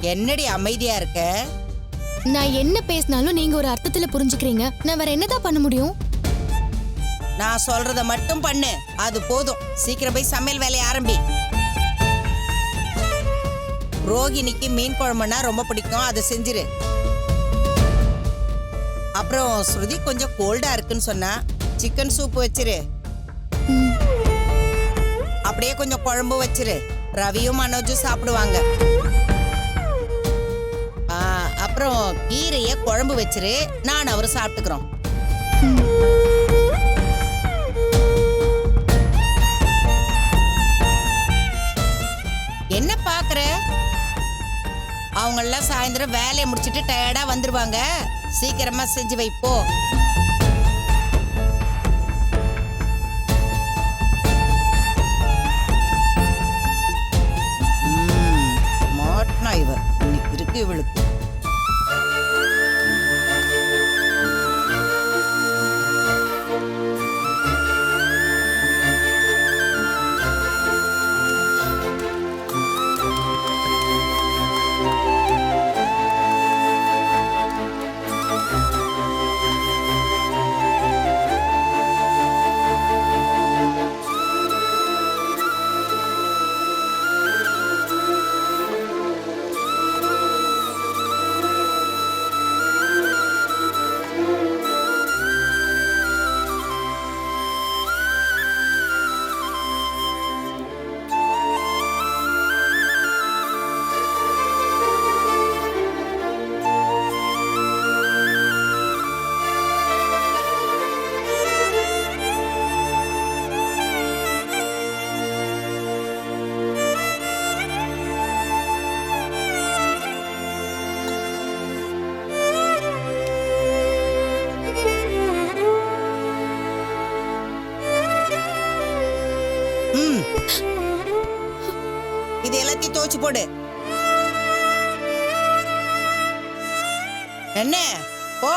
என்னடி அமைதியா இருக்க? நான் என்ன பேசினாலும் நீங்க ஒரு அர்த்தத்துல புரிஞ்சுக்கிறீங்க. நான் வேற என்னதான் பண்ண முடியும்? நான் சொல்றத மட்டும் பண்ணு, அது போதும். சீக்கிரம் போய் சமையல் வேலையை ஆரம்பி. ரோகிணிக்கு மீன் குழம்புனா ரொம்ப பிடிக்கும், அதை செஞ்சிரு. அப்புறம் ஸ்ருதி கொஞ்சம் கோல்டா இருக்குன்னு சொன்னா சிக்கன் சூப் வச்சிரு. அப்படியே கொஞ்சம் குழம்பு வச்சிரு. ரவியும் மனோஜும் சாப்பிடுவாங்க. அப்புறம் கீரைய குழம்பு வச்சிரு, நான் அவரு சாப்பிட்டுக்கிறோம். என்ன பாக்குற? அவங்க எல்லாம் சாயந்தரம் வேலையை முடிச்சிட்டு டயர்டா வந்துருவாங்க. சீக்கிரமா செஞ்சு வைப்போ. மாட்டினா இவ இன்னைக்கு இருக்கு இவளுக்கு. இது எல்லாத்தையும் தோச்சு போடு. என்ன போ.